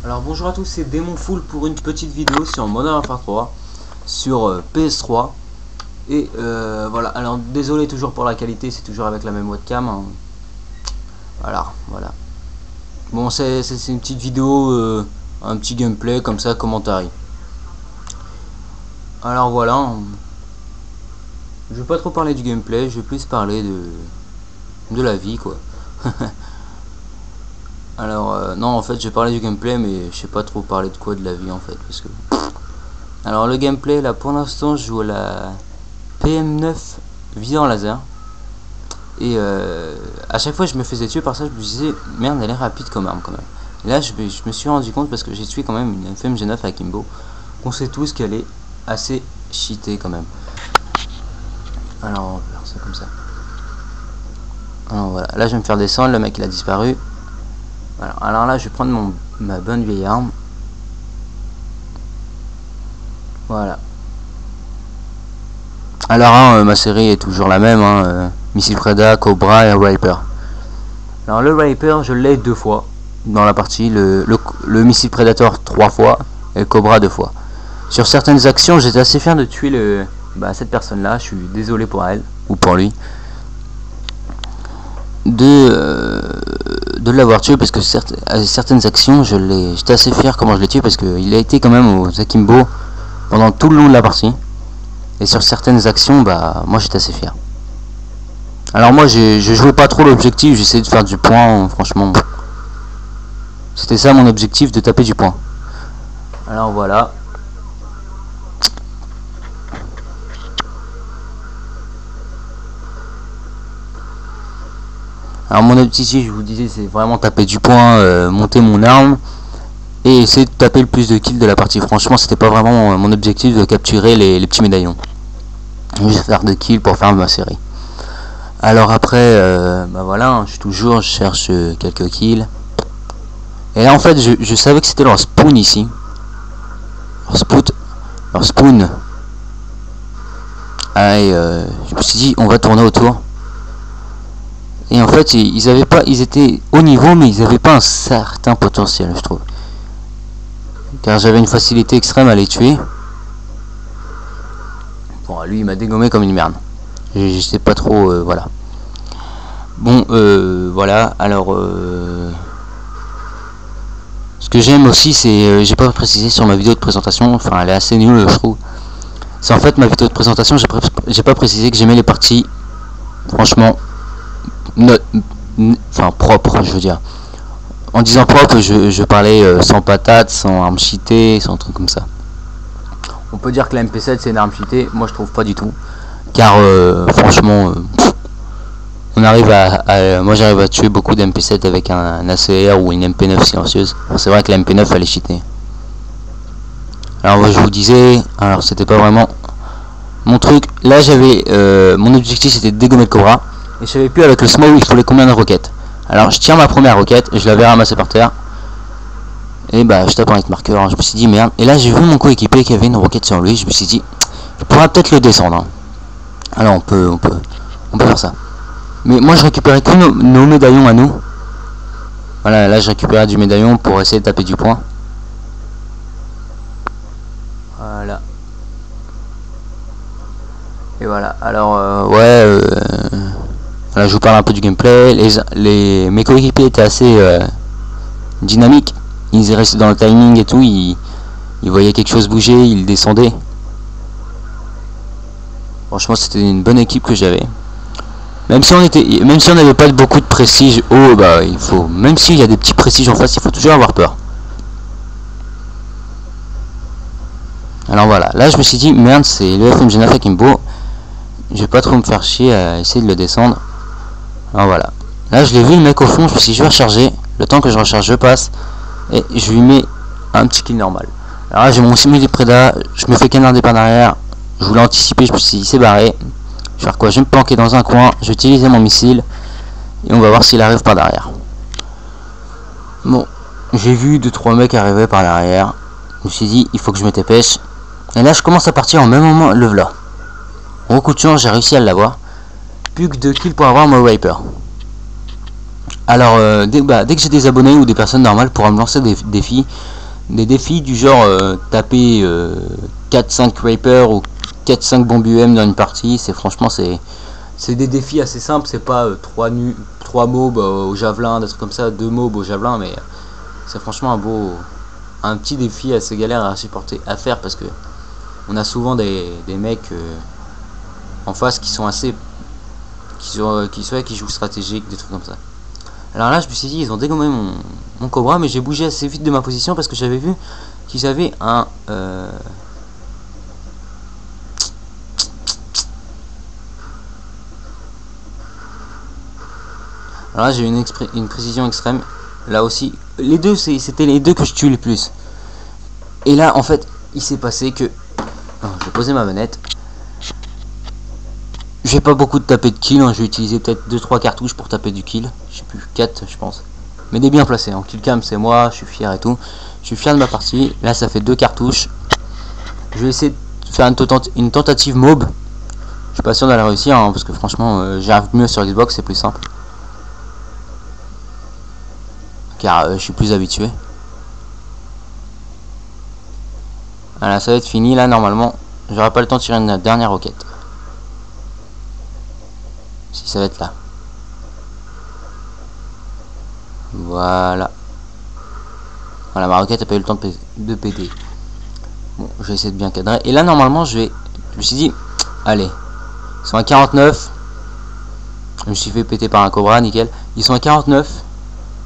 Alors bonjour à tous, c'est Démon Full pour une petite vidéo sur Modern Warfare 3 sur PS3. Et voilà, alors désolé toujours pour la qualité, c'est toujours avec la même webcam, hein. Voilà. Bon, c'est une petite vidéo, un petit gameplay comme ça, commentaire. Alors voilà, je vais pas trop parler du gameplay, je vais plus parler de la vie, quoi. Alors non, en fait j'ai parlé du gameplay, mais je sais pas trop parler de quoi, de la vie en fait, parce que alors le gameplay là pour l'instant je joue à la PM9 visant laser, et à chaque fois je me faisais tuer par ça, je me disais merde, elle est rapide comme arme quand même. Et là je me suis rendu compte, parce que j'ai tué quand même une FMG9 à Kimbo, qu'on sait tous qu'elle est assez cheatée quand même. Alors on va faire ça comme ça. Alors voilà, là je vais me faire descendre, le mec il a disparu. Alors là je vais prendre ma bonne vieille arme. Voilà. Alors hein, ma série est toujours la même, hein, Missile Preda, Cobra et Viper. Alors le Viper je l'ai 2 fois dans la partie, le Missile Predator 3 fois et le Cobra 2 fois. Sur certaines actions j'étais assez fier de tuer cette personne là, je suis désolé pour elle ou pour lui de l'avoir tué, parce que certaines actions j'étais assez fier comment je l'ai tué, parce qu'il a été quand même aux Akimbo pendant tout le long de la partie, et sur certaines actions moi j'étais assez fier. Alors moi je jouais pas trop l'objectif, j'essayais de faire du point, franchement c'était ça mon objectif, de taper du point. Alors voilà. Alors mon objectif, je vous disais, c'est vraiment taper du point, monter mon arme et essayer de taper le plus de kills de la partie. Franchement, c'était pas vraiment mon objectif de capturer les petits médaillons. Juste faire de kills pour faire ma série. Alors après, voilà, je cherche quelques kills. Et là en fait, je savais que c'était leur spawn ici. Leur spawn. Allez, je me suis dit, on va tourner autour. Et en fait, ils étaient au niveau, mais ils n'avaient pas un certain potentiel, je trouve. Car j'avais une facilité extrême à les tuer. Bon, lui, il m'a dégommé comme une merde. Je sais pas trop, voilà. Bon, voilà, alors... ce que j'aime aussi, c'est... j'ai pas précisé sur ma vidéo de présentation, enfin, elle est assez nulle, je trouve. C'est en fait, ma vidéo de présentation, j'ai pas précisé que j'aimais les parties, franchement... propre, je veux dire. En disant propre, je parlais sans patate, sans arme cheatée, sans truc comme ça. On peut dire que la MP7 c'est une arme cheatée, moi je trouve pas du tout. Car franchement, moi j'arrive à tuer beaucoup d'MP7 avec un ACR ou une MP9 silencieuse. C'est vrai que la MP9 elle est cheatée. Alors moi, je vous disais, alors c'était pas vraiment mon truc. Là j'avais, mon objectif c'était de dégommer le Cobra. Et je savais plus avec le smoke il fallait combien de roquettes. Alors je tire ma première roquette, je l'avais ramassée par terre. Et je tape un hit marqueur, je me suis dit merde. Et là j'ai vu mon coéquipier qui avait une roquette sur lui, je me suis dit, je pourrais peut-être le descendre, hein. Alors on peut faire ça. Mais moi je récupérais que nos médaillons à nous. Voilà, là je récupérais du médaillon pour essayer de taper du point. Voilà. Et voilà, alors voilà, je vous parle un peu du gameplay. Mes coéquipiers étaient assez dynamiques. Ils restaient dans le timing et tout. Ils voyaient quelque chose bouger, ils descendaient. Franchement, c'était une bonne équipe que j'avais. Même si on n'avait pas beaucoup de prestige, même s'il y a des petits prestiges en face, il faut toujours avoir peur. Alors voilà, là je me suis dit merde, c'est le FMG9 à Kimbo. Je vais pas trop me faire chier à essayer de le descendre. Alors voilà. Là je l'ai vu le mec au fond, je me suis dit je vais recharger. Le temps que je recharge, je passe. Et je lui mets un petit kill normal. Alors là j'ai mon simili préda, je me fais canarder par derrière. Je voulais anticiper, je me suis dit c'est barré. Je vais faire quoi? Je vais me planquer dans un coin, je vais utiliser mon missile. Et on va voir s'il arrive par derrière. Bon, j'ai vu 2-3 mecs arriver par derrière. Je me suis dit il faut que je me dépêche. Et là je commence à partir en même moment, le v'là. Gros coup de chance, j'ai réussi à l'avoir. Plus que 2 kills pour avoir mon Viper. Alors dès que j'ai des abonnés ou des personnes normales pourra me lancer des défis. Des défis du genre taper 4-5 Reaper ou 4-5 bombes UM dans une partie. C'est franchement c'est des défis assez simples. C'est pas 3 mobs au javelin, des trucs comme ça, 2 mobs au javelin, mais c'est franchement un petit défi assez galère à supporter, à faire, parce que on a souvent des mecs en face qui sont assez qui jouent stratégique, des trucs comme ça. Alors là je me suis dit ils ont dégommé mon Cobra, mais j'ai bougé assez vite de ma position parce que j'avais vu qu'ils avaient un alors là j'ai une précision extrême. Là aussi les deux c'était les deux que je tue les plus. Et là en fait il s'est passé que je vais poser ma manette. J'ai pas beaucoup de taper de kill, hein. Je vais utiliser peut-être 2-3 cartouches pour taper du kill. Je sais plus, 4 je pense. Mais des bien placés. En kill cam c'est moi, je suis fier et tout. Je suis fier de ma partie. Là ça fait 2 cartouches. Je vais essayer de faire une tentative mob. Je suis pas sûr d'aller réussir, hein, parce que franchement j'arrive mieux sur Xbox, c'est plus simple. Car je suis plus habitué. Voilà, ça va être fini là normalement. J'aurai pas le temps de tirer une dernière roquette. Si ça va être là. Voilà. Voilà, ma roquette a pas eu le temps de péter. Bon, je vais essayer de bien cadrer. Et là normalement je me suis dit, allez, ils sont à 49. Je me suis fait péter par un Cobra, nickel. Ils sont à 49.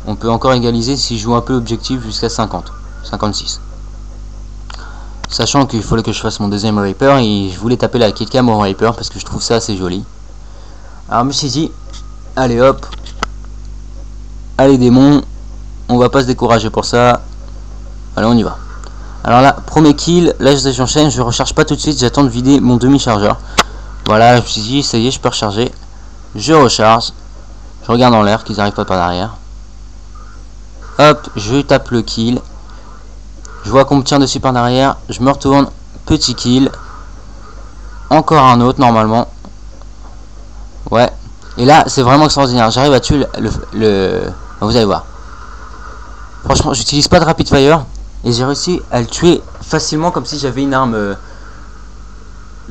On peut encore égaliser si je joue un peu objectif jusqu'à 50. 56. Sachant qu'il fallait que je fasse mon deuxième Reaper, et je voulais taper la killcam au Reaper parce que je trouve ça assez joli. Alors je me suis dit, allez hop, allez démon, on va pas se décourager pour ça. Allez, on y va. Alors là, premier kill, là j'enchaîne, je recharge pas tout de suite, j'attends de vider mon demi-chargeur. Voilà, je me suis dit, ça y est, je peux recharger. Je recharge, je regarde en l'air qu'ils arrivent pas par derrière. Hop, je tape le kill. Je vois qu'on me tire dessus par derrière, je me retourne, petit kill. Encore un autre normalement. Ouais. Et là, c'est vraiment extraordinaire. J'arrive à tuer vous allez voir. Franchement, j'utilise pas de rapid fire. Et j'ai réussi à le tuer facilement, comme si j'avais une arme...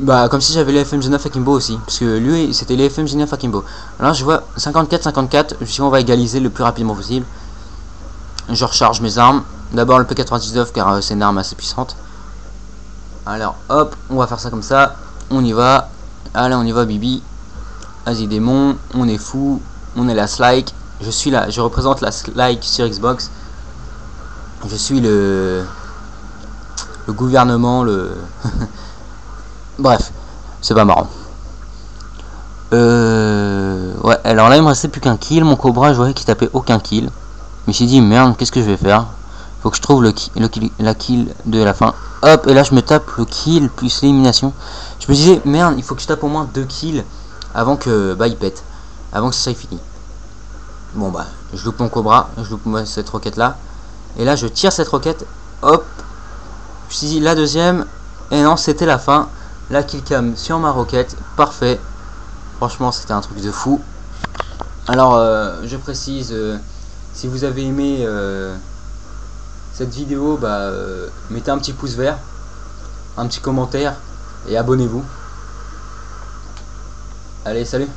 comme si j'avais les FMG9 Akimbo aussi. Parce que lui, c'était les FMG9 Akimbo. Alors je vois 54-54. Je me suis dit, on va égaliser le plus rapidement possible. Je recharge mes armes. D'abord le P99, car c'est une arme assez puissante. Alors, hop, on va faire ça comme ça. On y va. Allez, on y va, Bibi. Vas-y, démon. On est fou. On est la Slike. Je suis là. Je représente la Slike sur Xbox. Je suis le gouvernement, Bref, c'est pas marrant. Ouais, alors là, il me restait plus qu'un kill. Mon Cobra, je voyais qu'il tapait aucun kill. Je me suis dit, merde, qu'est-ce que je vais faire? Faut que je trouve la kill de la fin. Hop, et là je me tape le kill plus l'élimination. Je me disais, merde, il faut que je tape au moins 2 kills avant que il pète. Avant que ça soit fini. Bon je loupe mon Cobra, je loupe cette roquette là. Et là je tire cette roquette. Hop. Je me suis dit la deuxième. Et non, c'était la fin. La killcam sur ma roquette. Parfait. Franchement, c'était un truc de fou. Alors, je précise, si vous avez aimé cette vidéo, mettez un petit pouce vert, un petit commentaire et abonnez-vous. Allez, salut!